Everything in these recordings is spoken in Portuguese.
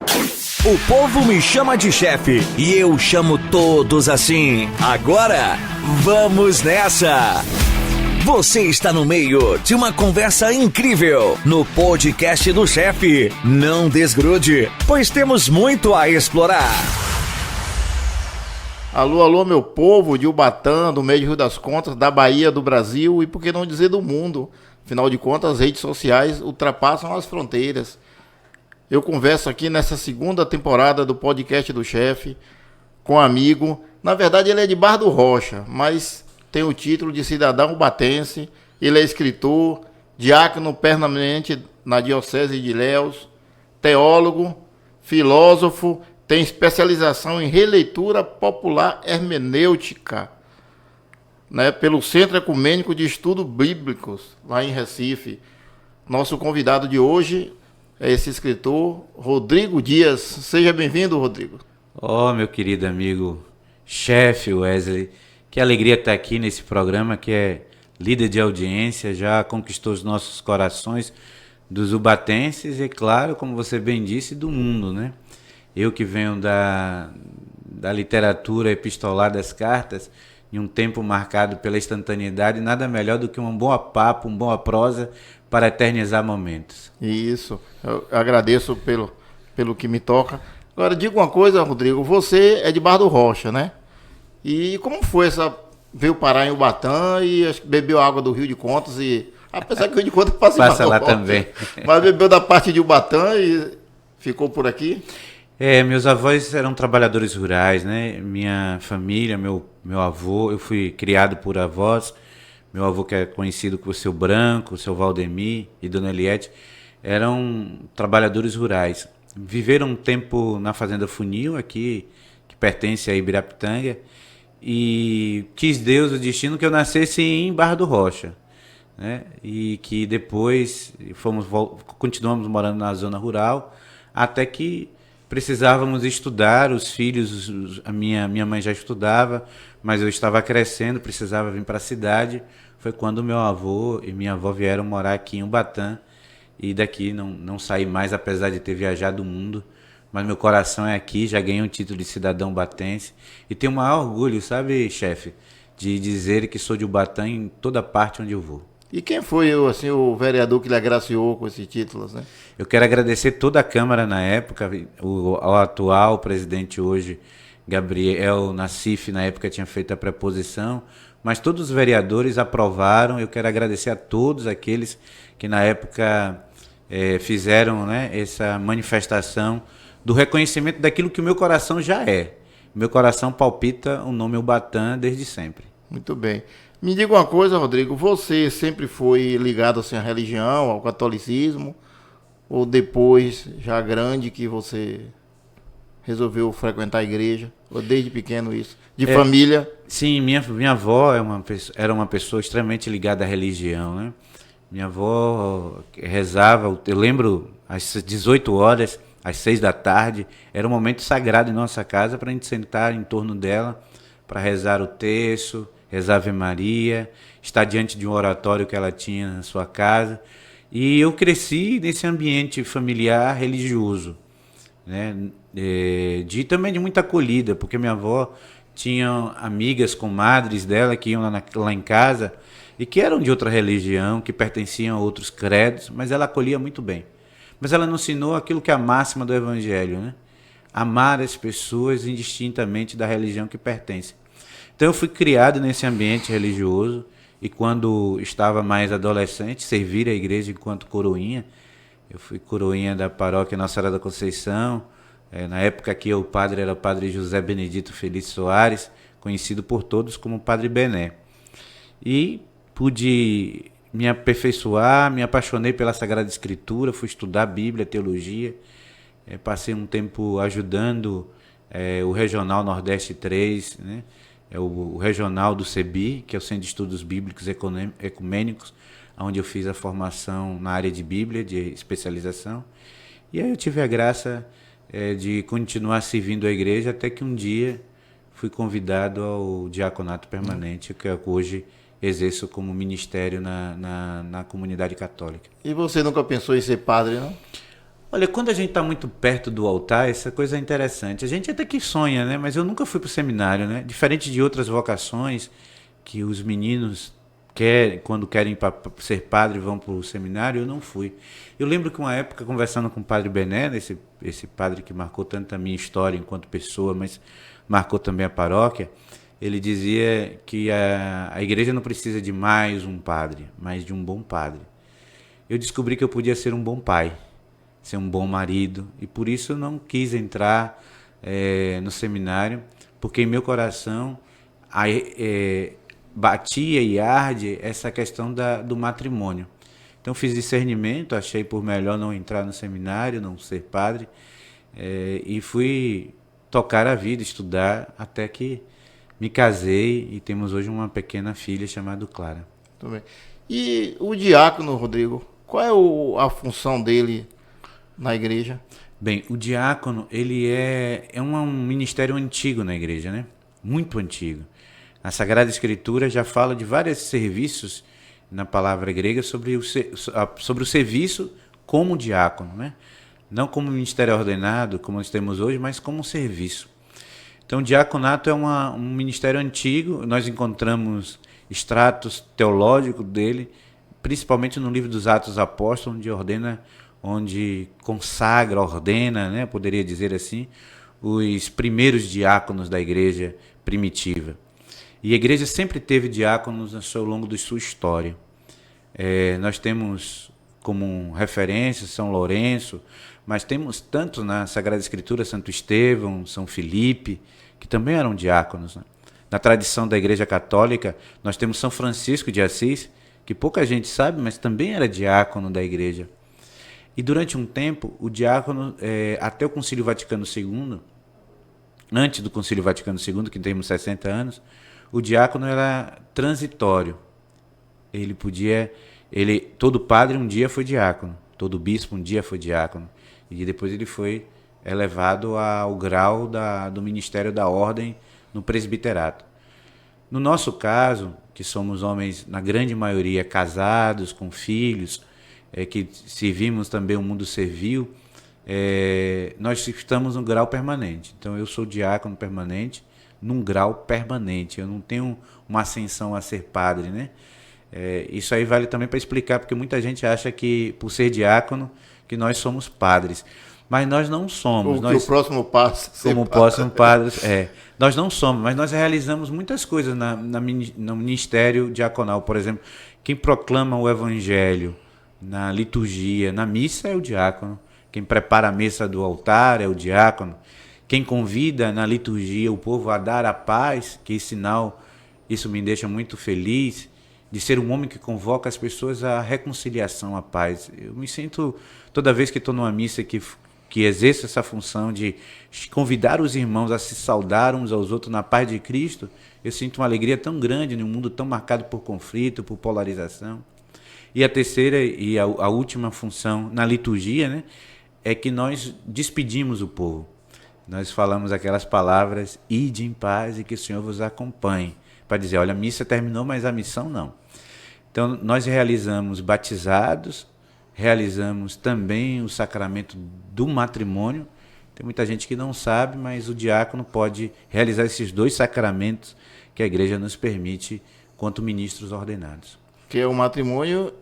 O povo me chama de chefe e eu chamo todos assim. Agora, vamos nessa! Você está no meio de uma conversa incrível no podcast do chefe. Não desgrude, pois temos muito a explorar. Alô, alô, meu povo de Ubatã, do meio de Rio das Contas, da Bahia, do Brasil e, por que não dizer, do mundo. Afinal de contas, as redes sociais ultrapassam as fronteiras. Eu converso aqui nessa segunda temporada do podcast do chefe com um amigo. Na verdade, ele é de Barra do Rocha, mas tem o título de cidadão ubatense. Ele é escritor, diácono permanente na Diocese de Ilhéus, teólogo, filósofo, tem especialização em releitura popular hermenêutica, né, pelo Centro Ecumênico de Estudos Bíblicos, lá em Recife. Nosso convidado de hoje é esse escritor, Rodrigo Dias. Seja bem-vindo, Rodrigo. Oh, meu querido amigo, chefe Wesley, que alegria estar aqui nesse programa que é líder de audiência, já conquistou os nossos corações dos ubatenses e, claro, como você bem disse, do mundo, né? Eu que venho da literatura epistolar das cartas, em um tempo marcado pela instantaneidade, nada melhor do que um bom papo, uma boa prosa para eternizar momentos. Isso, eu agradeço pelo que me toca. Agora, diga uma coisa, Rodrigo, você é de Barra do Rocha, né? E como foi veio parar em Ubatã e bebeu água do Rio de Contas e... Apesar que o Rio de Contas passa lá também. Mas bebeu da parte de Ubatã e ficou por aqui? Meus avós eram trabalhadores rurais, né? Minha família, meu avô, eu fui criado por avós. Meu avô, que é conhecido por seu Branco, seu Valdemir e Dona Eliette, eram trabalhadores rurais. Viveram um tempo na Fazenda Funil, aqui, que pertence a Ibirapitanga, e quis Deus o destino que eu nascesse em Barra do Rocha, né? E que depois continuamos morando na zona rural, até que precisávamos estudar, os filhos, a minha mãe já estudava, mas eu estava crescendo, precisava vir para a cidade. Foi quando meu avô e minha avó vieram morar aqui em Ubatã, e daqui não saí mais, apesar de ter viajado o mundo, mas meu coração é aqui, já ganhei um título de cidadão ubatense, e tenho o maior orgulho, sabe, chefe, de dizer que sou de Ubatã em toda parte onde eu vou. E quem foi assim, o vereador que lhe agraciou com esses títulos, né? Eu quero agradecer toda a Câmara na época, ao atual presidente hoje, Gabriel Nassif, na época tinha feito a preposição, mas todos os vereadores aprovaram. Eu quero agradecer a todos aqueles que na época fizeram, né, essa manifestação do reconhecimento daquilo que o meu coração já é. Meu coração palpita o nome Ubatã desde sempre. Muito bem. Me diga uma coisa, Rodrigo, você sempre foi ligado assim, à religião, ao catolicismo, ou depois, já grande, que você resolveu frequentar a igreja, ou desde pequeno isso? De família? Sim, minha avó era uma pessoa extremamente ligada à religião, né? Minha avó rezava, eu lembro, às 18 horas, às 6 da tarde, era um momento sagrado em nossa casa para a gente sentar em torno dela, para rezar o terço, rezar Ave Maria, estar diante de um oratório que ela tinha na sua casa. E eu cresci nesse ambiente familiar religioso, né? Também de muita acolhida, porque minha avó tinha amigas, comadres dela que iam lá em casa e que eram de outra religião, que pertenciam a outros credos, mas ela acolhia muito bem. Mas ela nos ensinou aquilo que é a máxima do Evangelho, né? Amar as pessoas indistintamente da religião que pertencem. Então eu fui criado nesse ambiente religioso e quando estava mais adolescente, servir a igreja enquanto coroinha. Eu fui coroinha da paróquia Nossa Senhora da Conceição. Na época aqui o padre era o padre José Benedito Felício Soares, conhecido por todos como Padre Bené. E pude me aperfeiçoar, me apaixonei pela Sagrada Escritura, fui estudar Bíblia, teologia. Passei um tempo ajudando o Regional Nordeste 3, né? O regional do CEBI, que é o Centro de Estudos Bíblicos Ecumênicos, onde eu fiz a formação na área de Bíblia, de especialização. E aí eu tive a graça de continuar servindo a igreja, até que um dia fui convidado ao diaconato permanente, que hoje exerço como ministério na comunidade católica. E você nunca pensou em ser padre, não? Olha, quando a gente está muito perto do altar, essa coisa é interessante. A gente até que sonha, né? Mas eu nunca fui para o seminário, né? Diferente de outras vocações que os meninos querem, quando querem ser padre, vão para o seminário, eu não fui. Eu lembro que uma época, conversando com o padre Bené, esse padre que marcou tanto a minha história enquanto pessoa, mas marcou também a paróquia, ele dizia que a igreja não precisa de mais um padre, mas de um bom padre. Eu descobri que eu podia ser um bom pai, ser um bom marido, e por isso eu não quis entrar no seminário, porque em meu coração batia e arde essa questão do matrimônio. Então fiz discernimento, achei por melhor não entrar no seminário, não ser padre, e fui tocar a vida, estudar, até que me casei e temos hoje uma pequena filha chamada Clara. Tudo bem. E o diácono, Rodrigo, qual é a função dele na igreja? Bem, o diácono, ele é um ministério antigo na igreja, né? Muito antigo. A Sagrada Escritura já fala de vários serviços na palavra grega sobre o serviço como diácono, né? Não como ministério ordenado, como nós temos hoje, mas como um serviço. Então, o diaconato é um ministério antigo, nós encontramos extratos teológicos dele, principalmente no livro dos Atos Apóstolos, onde consagra, ordena, né, poderia dizer assim, os primeiros diáconos da igreja primitiva. E a igreja sempre teve diáconos ao longo de sua história. Nós temos como referência São Lourenço, mas temos tanto na Sagrada Escritura Santo Estevão, São Filipe, que também eram diáconos, né? Na tradição da Igreja Católica, nós temos São Francisco de Assis, que pouca gente sabe, mas também era diácono da igreja. E durante um tempo, o diácono, até o Concílio Vaticano II, antes do Concílio Vaticano II, que temos 60 anos, o diácono era transitório. Todo padre um dia foi diácono, todo bispo um dia foi diácono, e depois ele foi elevado ao grau do ministério da ordem no presbiterato. No nosso caso, que somos homens, na grande maioria, casados, com filhos, que servimos também o mundo servil, nós estamos no grau permanente. Então, eu sou diácono permanente, num grau permanente. Eu não tenho uma ascensão a ser padre, né? Isso aí vale também para explicar, porque muita gente acha que, por ser diácono, que nós somos padres. Mas nós não somos. O próximo passo. Como próximo padre. Nós não somos, mas nós realizamos muitas coisas no ministério diaconal. Por exemplo, quem proclama o evangelho na liturgia, na missa, é o diácono. Quem prepara a mesa do altar é o diácono. Quem convida na liturgia o povo a dar a paz, que é sinal, isso me deixa muito feliz, de ser um homem que convoca as pessoas à reconciliação, à paz. Eu me sinto, toda vez que estou numa missa que exerço essa função de convidar os irmãos a se saudar uns aos outros na paz de Cristo, eu sinto uma alegria tão grande num mundo tão marcado por conflito, por polarização. E a terceira e a última função na liturgia, né, é que nós despedimos o povo. Nós falamos aquelas palavras, ide em paz e que o Senhor vos acompanhe, para dizer, olha, a missa terminou, mas a missão não. Então, nós realizamos batizados, realizamos também o sacramento do matrimônio. Tem muita gente que não sabe, mas o diácono pode realizar esses dois sacramentos que a igreja nos permite quanto ministros ordenados. Que é o matrimônio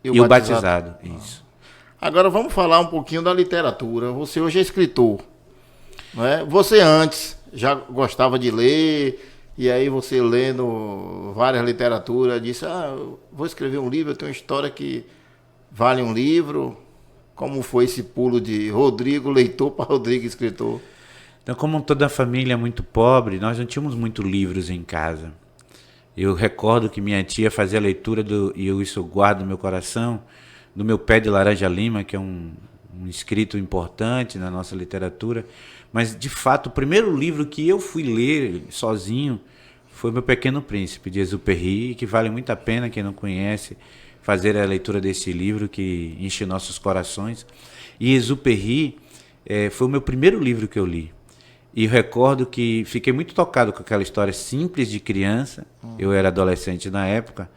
e o batizado. Isso. Agora vamos falar um pouquinho da literatura. Você hoje é escritor, não é? Você antes já gostava de ler, e aí você lendo várias literaturas disse, vou escrever um livro, eu tenho uma história que vale um livro. Como foi esse pulo de Rodrigo leitor para Rodrigo escritor? Então, como toda família muito pobre, nós não tínhamos muitos livros em casa. Eu recordo que minha tia fazia a leitura, e isso eu guardo no meu coração, do meu Pé de Laranja Lima, que é um escrito importante na nossa literatura. Mas, de fato, o primeiro livro que eu fui ler sozinho foi Meu Pequeno Príncipe, de Exupéry, que vale muito a pena, quem não conhece, fazer a leitura desse livro que enche nossos corações. E Exupéry foi o meu primeiro livro que eu li. E recordo que fiquei muito tocado com aquela história simples de criança, eu era adolescente na época,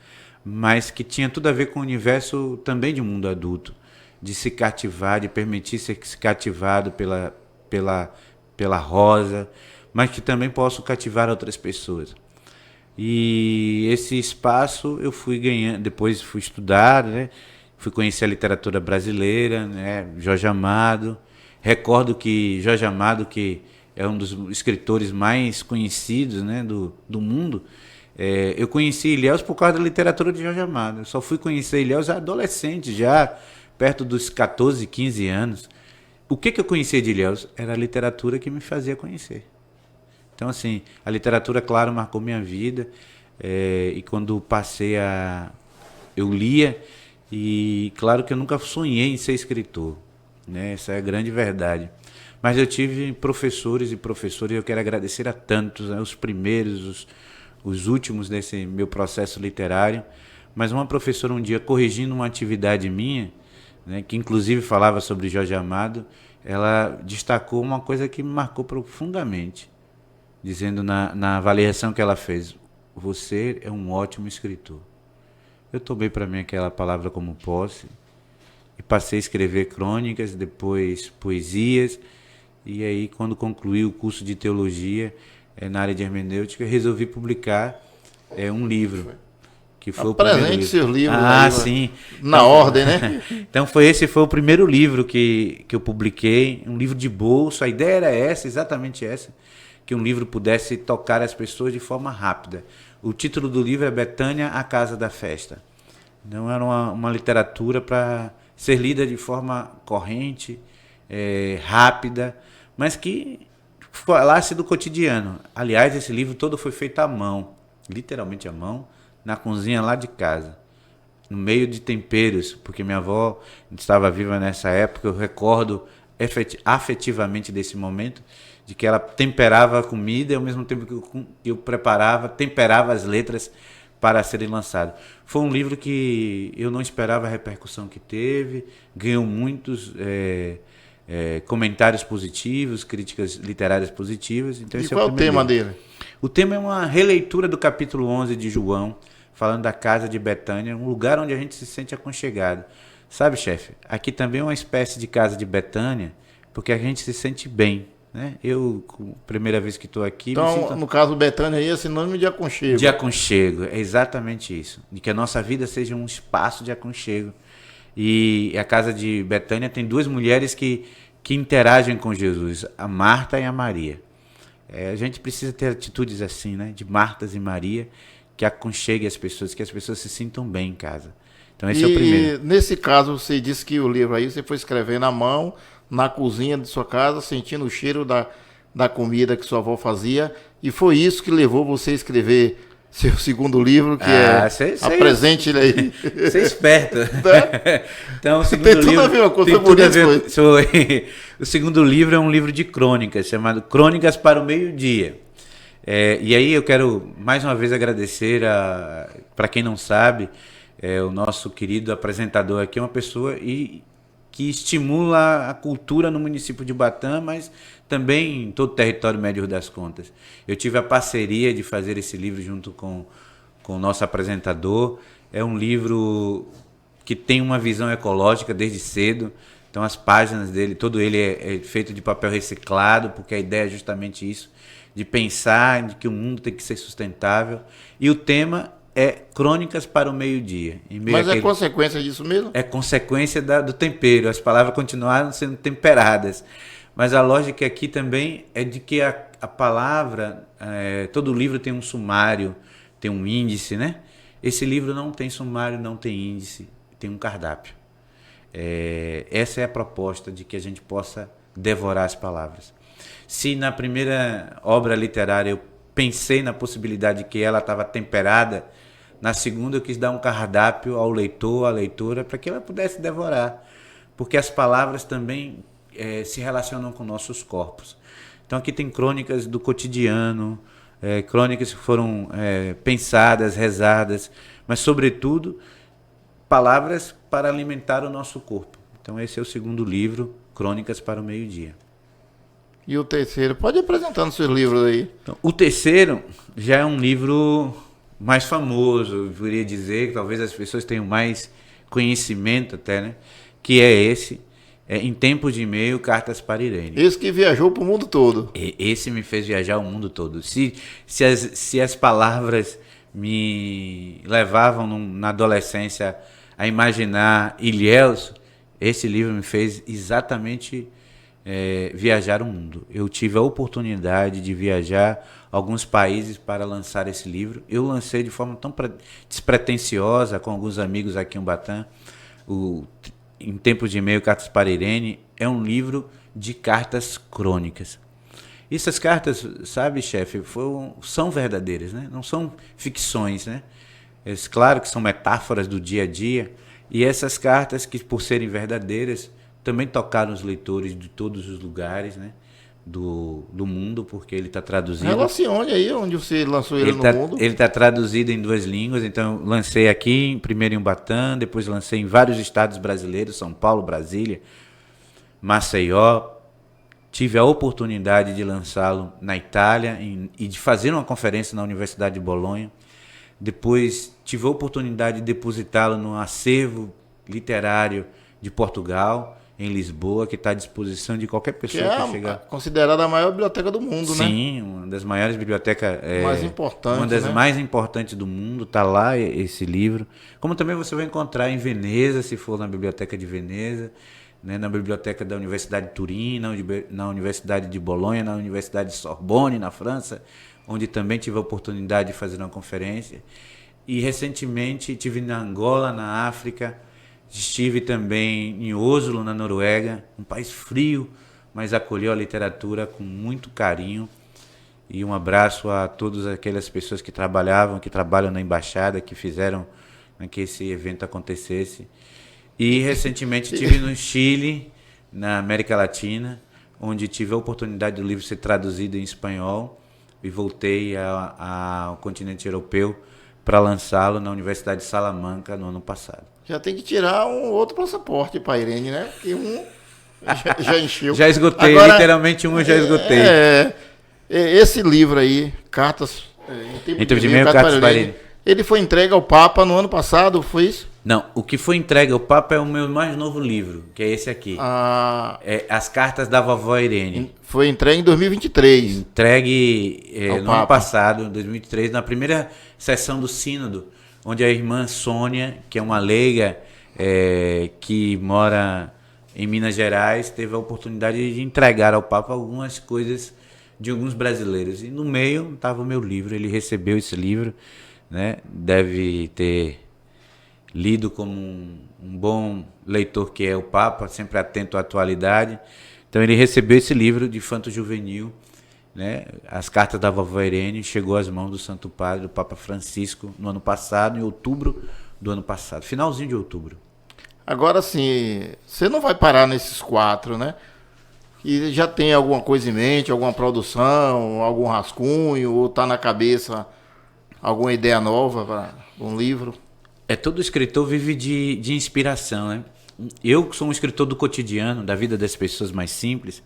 mas que tinha tudo a ver com o universo também de um mundo adulto. de se cativar, de permitir ser cativado pela rosa, mas que também posso cativar outras pessoas. E esse espaço eu fui ganhando, depois fui estudar, né? Fui conhecer a literatura brasileira, né? Jorge Amado. Recordo que Jorge Amado, que é um dos escritores mais conhecidos, né, do mundo, eu conheci Ilhéus por causa da literatura de Jorge Amado. Eu só fui conhecer Ilhéus adolescente, já perto dos 14, 15 anos. O que eu conhecia de Ilhéus? Era a literatura que me fazia conhecer. Então, assim, a literatura, claro, marcou minha vida. E quando passei eu lia, e claro que eu nunca sonhei em ser escritor, né? Essa é a grande verdade. Mas eu tive professores e professoras, e eu quero agradecer a tantos, né? Os primeiros, os últimos desse meu processo literário. Mas uma professora um dia, corrigindo uma atividade minha, né, que inclusive falava sobre Jorge Amado, ela destacou uma coisa que me marcou profundamente, dizendo na avaliação que ela fez: você é um ótimo escritor. Eu tomei para mim aquela palavra como posse e passei a escrever crônicas, depois poesias, e aí quando concluí o curso de teologia na área de hermenêutica, resolvi publicar um livro, que foi o primeiro livro. Seus livros aí, sim. Na ordem, né? Então esse foi o primeiro livro que eu publiquei, um livro de bolso. A ideia era essa, exatamente essa, que um livro pudesse tocar as pessoas de forma rápida. O título do livro é Betânia, a Casa da Festa. Não era uma literatura para ser lida de forma corrente, rápida, mas que falasse do cotidiano. Aliás, esse livro todo foi feito à mão, literalmente à mão, na cozinha lá de casa, no meio de temperos, porque minha avó estava viva nessa época. Eu recordo afetivamente desse momento, de que ela temperava a comida e ao mesmo tempo que eu preparava, temperava as letras para serem lançados. Foi um livro que eu não esperava a repercussão que teve, ganhou muitos comentários positivos, críticas literárias positivas. Então, E qual é o tema dele? O tema é uma releitura do capítulo 11 de João, falando da casa de Betânia, um lugar onde a gente se sente aconchegado. Sabe, chefe, aqui também é uma espécie de casa de Betânia, porque a gente se sente bem, né? Eu, primeira vez que estou aqui... Então, no caso, Betânia aí é sinônimo de aconchego. De aconchego, é exatamente isso. De que a nossa vida seja um espaço de aconchego. E a casa de Betânia tem duas mulheres que interagem com Jesus, a Marta e a Maria. A gente precisa ter atitudes assim, né? De Martas e Maria, que aconchegue as pessoas, que as pessoas se sintam bem em casa. Então esse é o primeiro. E nesse caso, você disse que o livro aí você foi escrever na mão, na cozinha de sua casa, sentindo o cheiro da comida que sua avó fazia, e foi isso que levou você a escrever seu segundo livro, que apresente ele aí. Você é esperto. Então, o segundo tem tudo a ver, uma coisa bonita. O segundo livro é um livro de crônicas, chamado Crônicas para o Meio-Dia. E aí eu quero mais uma vez agradecer, para quem não sabe, o nosso querido apresentador aqui é uma pessoa que estimula a cultura no município de Ubatã, mas também em todo o território médio das Contas. Eu tive a parceria de fazer esse livro junto com o nosso apresentador. É um livro que tem uma visão ecológica desde cedo. Então as páginas dele, todo ele é feito de papel reciclado, porque a ideia é justamente isso, de pensar de que o mundo tem que ser sustentável. E o tema é Crônicas para o Meio-Dia. Mas é consequência disso mesmo? É consequência do tempero. As palavras continuaram sendo temperadas. Mas a lógica aqui também é de que a palavra, todo livro tem um sumário, tem um índice, né? Esse livro não tem sumário, não tem índice, tem um cardápio. Essa é a proposta, de que a gente possa devorar as palavras. Se na primeira obra literária eu pensei na possibilidade de que ela estava temperada, na segunda eu quis dar um cardápio ao leitor, à leitora, para que ela pudesse devorar. Porque as palavras também se relacionam com nossos corpos. Então aqui tem crônicas do cotidiano, crônicas que foram pensadas, rezadas, mas sobretudo palavras para alimentar o nosso corpo. Então esse é o segundo livro, Crônicas para o Meio-Dia. E o terceiro? Pode ir apresentando seus livros aí. Então, o terceiro já é um livro mais famoso, eu poderia dizer, que talvez as pessoas tenham mais conhecimento até, né? que é esse, Em Tempos de E-mail, Cartas para Irene. Esse que viajou para o mundo todo. Esse me fez viajar o mundo todo. Se as palavras me levavam na adolescência a imaginar Ilhéus, esse livro me fez exatamente viajar o mundo. Eu tive a oportunidade de viajar alguns países para lançar esse livro. Eu lancei de forma tão despretensiosa com alguns amigos aqui em Ubatã. Em Tempos de E-mail, Cartas para Irene é um livro de cartas crônicas. Essas cartas, sabe, chefe, são verdadeiras, né? Não são ficções, né? Claro que são metáforas do dia a dia, e essas cartas, que por serem verdadeiras, também tocaram os leitores de todos os lugares, né? Do mundo, porque ele está traduzido. Relacione aí onde você lançou ele no mundo. Ele está traduzido em 2 línguas, então lancei aqui, primeiro em Ubatã, depois lancei em vários estados brasileiros, São Paulo, Brasília, Maceió. Tive a oportunidade de lançá-lo na Itália e de fazer uma conferência na Universidade de Bolonha. Depois tive a oportunidade de depositá-lo no acervo literário de Portugal, em Lisboa, que está à disposição de qualquer pessoa que chegar. Considerada a maior biblioteca do mundo, né? Sim, uma das maiores bibliotecas. Mais importantes, uma das né? mais importantes do mundo, está lá esse livro. Como também você vai encontrar em Veneza, se for na Biblioteca de Veneza, né, na Biblioteca da Universidade de Turim, na Universidade de Bolonha, na Universidade de Sorbonne, na França, onde também tive a oportunidade de fazer uma conferência. E recentemente estive na Angola, na África. Estive também em Oslo, na Noruega, um país frio, mas acolheu a literatura com muito carinho. E um abraço a todas aquelas pessoas que trabalham na embaixada, que fizeram que esse evento acontecesse. E recentemente estive no Chile, na América Latina, onde tive a oportunidade do livro ser traduzido em espanhol e voltei ao continente europeu para lançá-lo na Universidade de Salamanca no ano passado. Já tem que tirar um outro passaporte para Irene, né? Porque já encheu. Já esgotei, agora, literalmente eu já esgotei. Esse livro aí, Cartas em Tempos de E-mail, Cartas para Irene, ele foi entregue ao Papa no ano passado, foi isso? Não, o que foi entregue ao Papa é o meu mais novo livro, que é esse aqui. As Cartas da Vovó Irene. Foi entregue em 2023. Entregue no ano passado, em 2023, na primeira sessão do Sínodo, onde a irmã Sônia, que é uma leiga que mora em Minas Gerais, teve a oportunidade de entregar ao Papa algumas coisas de alguns brasileiros. E no meio estava o meu livro, ele recebeu esse livro, né? Deve ter lido como um bom leitor que é o Papa, sempre atento à atualidade. Então ele recebeu esse livro de infanto juvenil, né? As Cartas da Vovó Irene, chegou às mãos do Santo Padre, do Papa Francisco, no ano passado, em outubro do ano passado, finalzinho de outubro. Agora sim, você não vai parar nesses 4, né? E já tem alguma coisa em mente, alguma produção, algum rascunho, ou tá na cabeça alguma ideia nova para um livro? Todo escritor vive de inspiração, né? Eu sou um escritor do cotidiano, da vida das pessoas mais simples.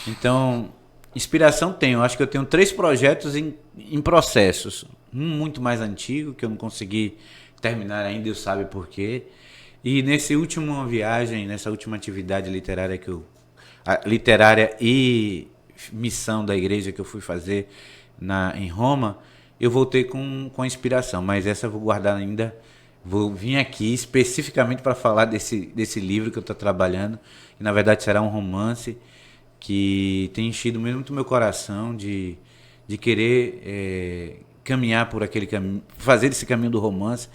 Então, inspiração tenho. Acho que eu tenho 3 projetos em processos. Um muito mais antigo, que eu não consegui terminar ainda, Deus sabe por quê. E nessa última viagem, nessa última atividade literária literária e missão da igreja que eu fui fazer em Roma, eu voltei com a inspiração. Mas essa eu vou guardar ainda. Vou vir aqui especificamente para falar desse livro que eu estou trabalhando, que na verdade será um romance que tem enchido muito meu coração de querer caminhar por aquele caminho, fazer esse caminho do romance,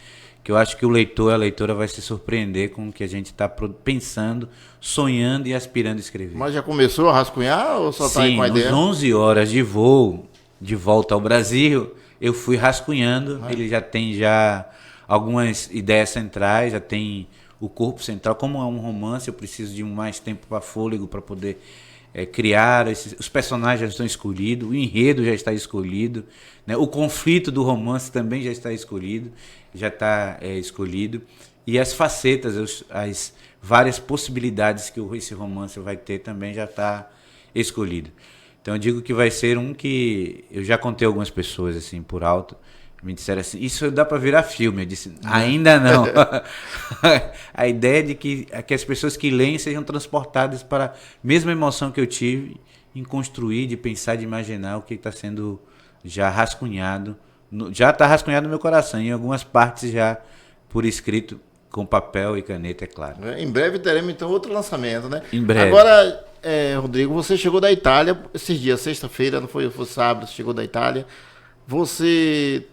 que eu acho que o leitor, a leitora vai se surpreender com o que a gente está pensando, sonhando e aspirando a escrever. Mas já começou a rascunhar ou só está aí com a ideia? Sim, 11 horas de voo de volta ao Brasil, eu fui rascunhando, ele já tem algumas ideias centrais, já tem o corpo central. Como é um romance, eu preciso de mais tempo para fôlego para poder criar. Os personagens já estão escolhidos, o enredo já está escolhido, né? O conflito do romance também já está escolhido, e as facetas, as várias possibilidades que esse romance vai ter também já está escolhido. Então eu digo que vai ser um que eu já contei a algumas pessoas assim por alto, Me disseram assim, isso dá para virar filme. Eu disse, ainda não. A ideia de que as pessoas que leem sejam transportadas para a mesma emoção que eu tive em construir, de pensar, de imaginar o que está sendo já rascunhado. Já está rascunhado no meu coração, em algumas partes já por escrito, com papel e caneta, é claro. Em breve teremos então outro lançamento, né? Em breve. Agora, Rodrigo, você chegou da Itália esses dias, sexta-feira, não foi sábado, você chegou da Itália. Você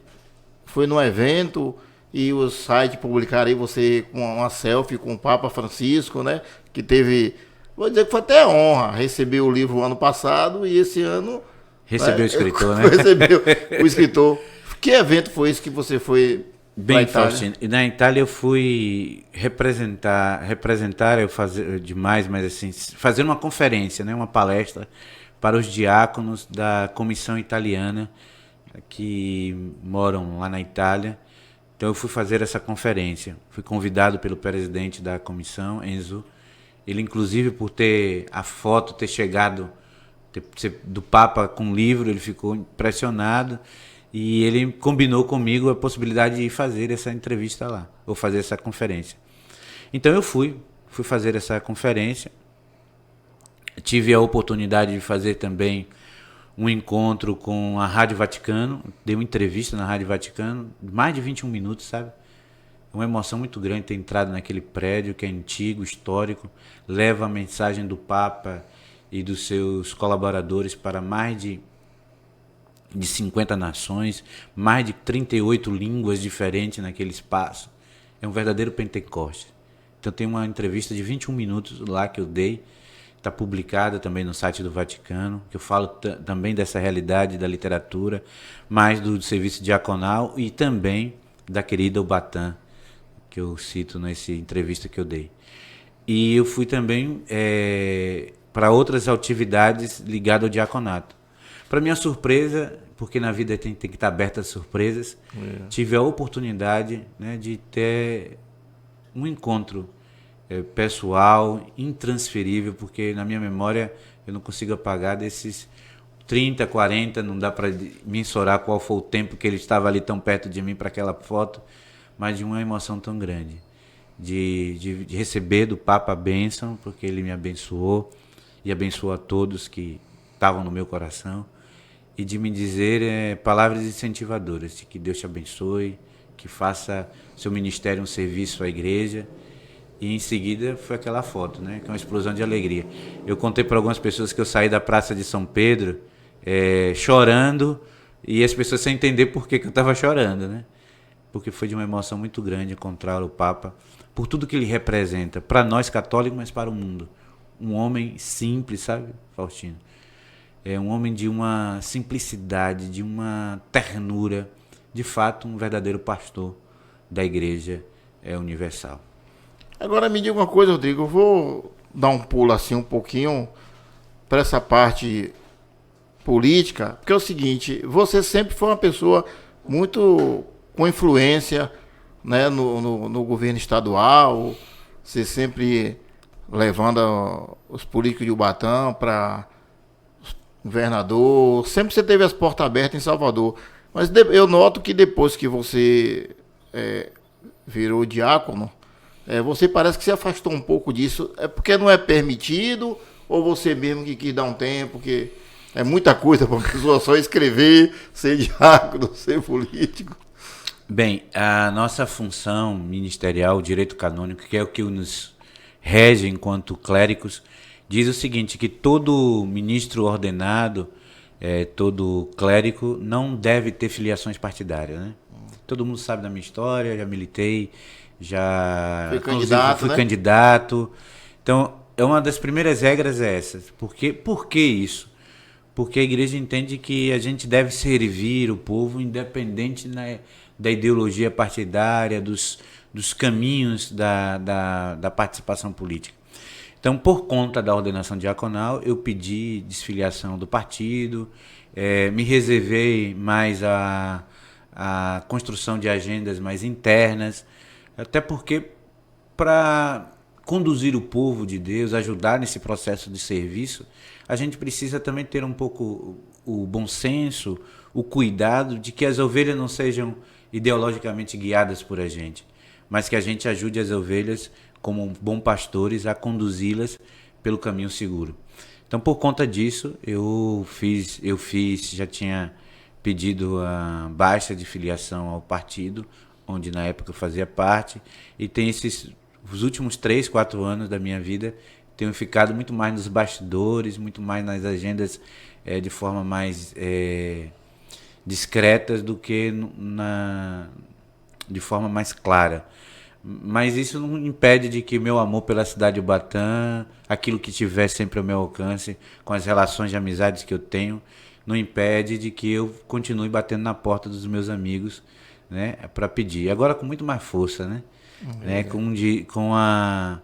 foi num evento e o site publicaram aí você com uma selfie com o Papa Francisco, né? Que teve, vou dizer que foi até honra, recebeu o livro ano passado e esse ano... Recebeu o escritor, né? Recebeu o escritor. Que evento foi esse que você foi? Bem, Faustino, na Itália eu fui representar eu fazer demais, mas assim, fazer uma conferência, né, uma palestra para os diáconos da comissão italiana que moram lá na Itália. Então eu fui fazer essa conferência, fui convidado pelo presidente da comissão, Enzo. Ele inclusive por ter a foto, ter chegado do Papa com o livro, ele ficou impressionado. E ele combinou comigo a possibilidade de fazer essa entrevista lá, ou fazer essa conferência. Então eu fui fazer essa conferência. Tive a oportunidade de fazer também um encontro com a Rádio Vaticano, dei uma entrevista na Rádio Vaticano, mais de 21 minutos, sabe? Uma emoção muito grande ter entrado naquele prédio que é antigo, histórico, leva a mensagem do Papa e dos seus colaboradores para mais de 50 nações, mais de 38 línguas diferentes naquele espaço. É um verdadeiro Pentecoste. Então tem uma entrevista de 21 minutos lá que eu dei, está publicada também no site do Vaticano, que eu falo também dessa realidade da literatura, mais do serviço diaconal e também da querida Ubatã, que eu cito nessa entrevista que eu dei. E eu fui também para outras atividades ligadas ao diaconato. Para minha surpresa, porque na vida tem que estar aberta a surpresas, tive a oportunidade, né, de ter um encontro pessoal, intransferível, porque na minha memória eu não consigo apagar desses 30, 40, não dá para mensurar qual foi o tempo que ele estava ali tão perto de mim para aquela foto, mas de uma emoção tão grande, de receber do Papa a bênção, porque ele me abençoou e abençoou a todos que estavam no meu coração, e de me dizer palavras incentivadoras, de que Deus te abençoe, que faça seu ministério um serviço à igreja. E em seguida foi aquela foto, né, que é uma explosão de alegria. Eu contei para algumas pessoas que eu saí da Praça de São Pedro chorando, e as pessoas sem entender por que eu estava chorando, né? Porque foi de uma emoção muito grande encontrar o Papa, por tudo que ele representa, para nós católicos, mas para o mundo. Um homem simples, sabe, Faustino? É um homem de uma simplicidade, de uma ternura, de fato um verdadeiro pastor da Igreja Universal. Agora me diga uma coisa, Rodrigo, eu vou dar um pulo assim um pouquinho para essa parte política, porque é o seguinte, você sempre foi uma pessoa muito com influência, né, no governo estadual, você sempre levando os políticos de Ubatã para governador, sempre você teve as portas abertas em Salvador, mas eu noto que depois que você virou diácono, você parece que se afastou um pouco disso. É porque não é permitido ou você mesmo que quis dar um tempo? Porque é muita coisa para uma pessoa só escrever, ser diácono, ser político. Bem, a nossa função ministerial, o direito canônico, que é o que nos rege enquanto clérigos, diz o seguinte, que todo ministro ordenado, todo clérigo, não deve ter filiações partidárias, né? Todo mundo sabe da minha história, já militei, já fui candidato. Então, uma das primeiras regras é essa. Por que isso? Porque a igreja entende que a gente deve servir o povo independente da ideologia partidária, dos caminhos da participação política. Então, por conta da ordenação diaconal, eu pedi desfiliação do partido, me reservei mais a construção de agendas mais internas, até porque para conduzir o povo de Deus, ajudar nesse processo de serviço, a gente precisa também ter um pouco o bom senso, o cuidado de que as ovelhas não sejam ideologicamente guiadas por a gente, mas que a gente ajude as ovelhas, como bons pastores, a conduzi-las pelo caminho seguro. Então, por conta disso, eu já tinha pedido a baixa de filiação ao partido, onde na época eu fazia parte, e tem os últimos 3, 4 anos da minha vida, tenho ficado muito mais nos bastidores, muito mais nas agendas de forma mais discretas do que de forma mais clara. Mas isso não impede de que meu amor pela cidade de Ubatã, aquilo que tiver sempre ao meu alcance, com as relações de amizades que eu tenho, não impede de que eu continue batendo na porta dos meus amigos, né, para pedir. Agora com muito mais força, né? Com a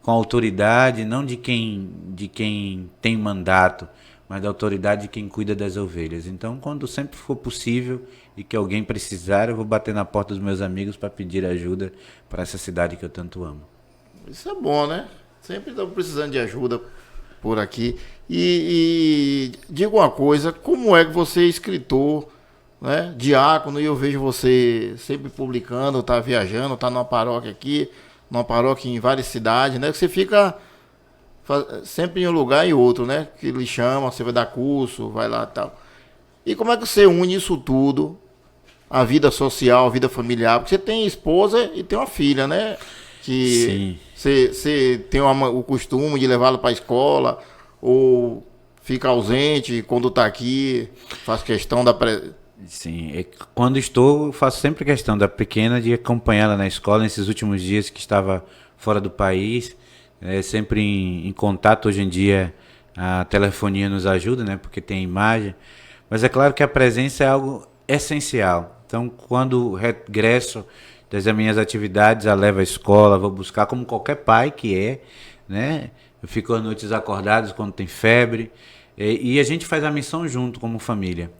autoridade, não de quem tem mandato, mas da autoridade de quem cuida das ovelhas. Então, quando sempre for possível e que alguém precisar, eu vou bater na porta dos meus amigos para pedir ajuda para essa cidade que eu tanto amo. Isso é bom, né? Sempre estamos precisando de ajuda por aqui. E diga uma coisa, como é que você é escritor, né, diácono, e eu vejo você sempre publicando, tá viajando, tá numa paróquia aqui, numa paróquia em várias cidades, né? Que você fica sempre em um lugar e outro, né? Que lhe chama, você vai dar curso, vai lá e tal. E como é que você une isso tudo, a vida social, a vida familiar? Porque você tem esposa e tem uma filha, né? Que você tem o costume de levá-la para a escola, ou fica ausente quando está aqui, faz questão da... Sim, quando estou, faço sempre questão da pequena de acompanhá-la na escola, nesses últimos dias que estava fora do país, sempre em contato. Hoje em dia a telefonia nos ajuda, né, porque tem imagem, mas é claro que a presença é algo essencial. Então, quando regresso das minhas atividades, a levo à escola, vou buscar, como qualquer pai que né, eu fico às noites acordados quando tem febre, e a gente faz a missão junto como família.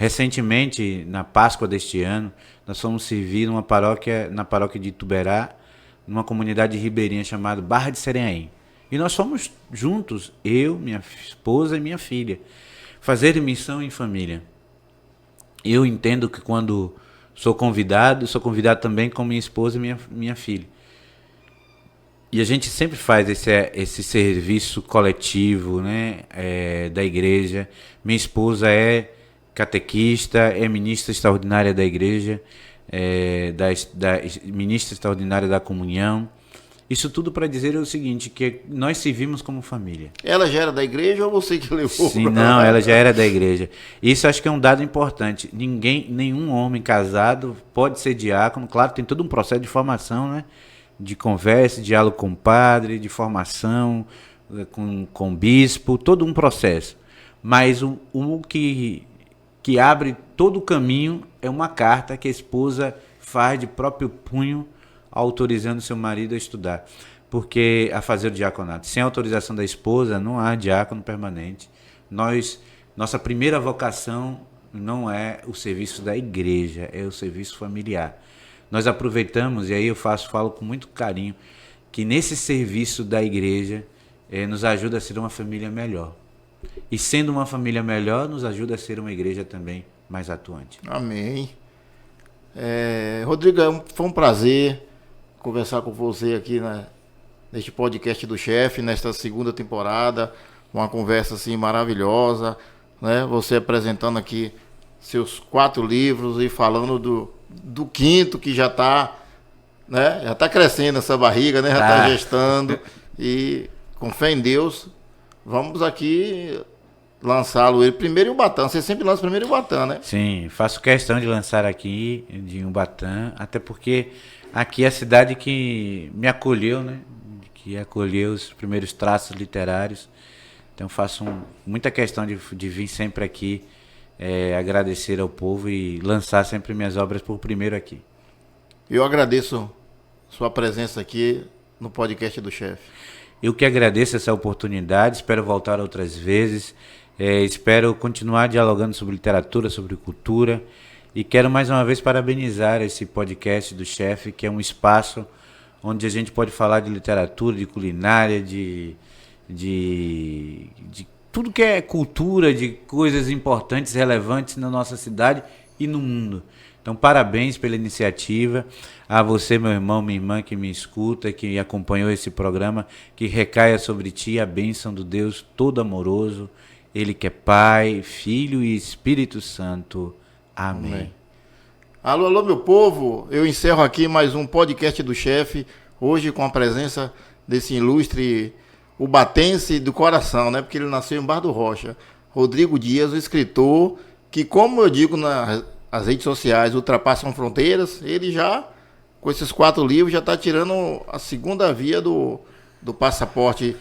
Recentemente, na Páscoa deste ano, nós fomos servir na paróquia de Ituberá, numa comunidade ribeirinha chamada Barra de Serenhaém. E nós fomos juntos, eu, minha esposa e minha filha, fazer missão em família. Eu entendo que quando sou convidado também com minha esposa e minha filha. E a gente sempre faz esse serviço coletivo, né, da igreja. Minha esposa é catequista, é ministra extraordinária da igreja, ministra extraordinária da comunhão. Isso tudo para dizer o seguinte, que nós servimos como família. Ela já era da igreja ou você que levou? Sim, não, ela já era da igreja. Isso acho que é um dado importante. Nenhum homem casado pode ser diácono. Claro, tem todo um processo de formação, né? De conversa, diálogo com o padre, de formação com o bispo, todo um processo. Mas o que abre todo o caminho é uma carta que a esposa faz de próprio punho, autorizando seu marido a estudar, a fazer o diaconato. Sem a autorização da esposa, não há diácono permanente. Nossa primeira vocação não é o serviço da igreja, é o serviço familiar. Nós aproveitamos, e aí eu falo com muito carinho, que nesse serviço da igreja nos ajuda a ser uma família melhor. E sendo uma família melhor, nos ajuda a ser uma igreja também mais atuante. Amém. Rodrigo, foi um prazer conversar com você aqui neste podcast do Chefe, nesta segunda temporada. Uma conversa assim maravilhosa, né? Você apresentando aqui seus 4 livros e falando do quinto, que já está, né? Já está crescendo essa barriga, né? Já está gestando. E com fé em Deus, vamos aqui lançá-lo ele primeiro em Ubatã. Você sempre lança primeiro em Ubatã, né? Sim, faço questão de lançar aqui de Ubatã, até porque aqui é a cidade que me acolheu, né? Que acolheu os primeiros traços literários. Então faço muita questão de vir sempre aqui, agradecer ao povo e lançar sempre minhas obras por primeiro aqui. Eu agradeço sua presença aqui no podcast do Chefe. Eu que agradeço essa oportunidade, espero voltar outras vezes, espero continuar dialogando sobre literatura, sobre cultura, e quero mais uma vez parabenizar esse podcast do Chefe, que é um espaço onde a gente pode falar de literatura, de culinária, de tudo que é cultura, de coisas importantes, relevantes na nossa cidade e no mundo. Então, parabéns pela iniciativa. A você, meu irmão, minha irmã, que me escuta, que acompanhou esse programa, que recaia sobre ti a bênção do Deus todo amoroso, Ele que é Pai, Filho e Espírito Santo. Amém. Amém. Alô, alô, meu povo. Eu encerro aqui mais um podcast do Chefe, hoje com a presença desse ilustre ubatense do coração, né? Porque ele nasceu em Bar do Rocha. Rodrigo Dias, o escritor, que, como eu digo as redes sociais, ultrapassam fronteiras. Ele já, com esses 4 livros, já está tirando a segunda via do passaporte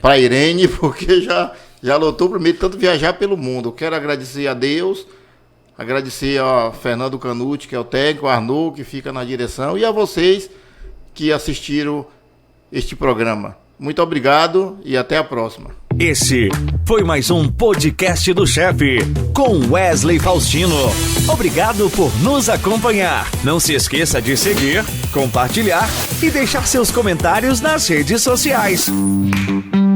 para Irene, porque já lotou primeiro tanto viajar pelo mundo. Eu quero agradecer a Deus, agradecer a Fernando Canuti, que é o técnico, a Arnaud, que fica na direção, e a vocês que assistiram este programa. Muito obrigado e até a próxima. Esse foi mais um podcast do Chefe, com Wesley Faustino. Obrigado por nos acompanhar. Não se esqueça de seguir, compartilhar e deixar seus comentários nas redes sociais.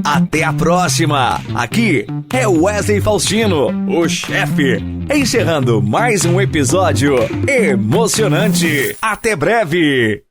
Até a próxima. Aqui é Wesley Faustino, o Chefe, encerrando mais um episódio emocionante. Até breve.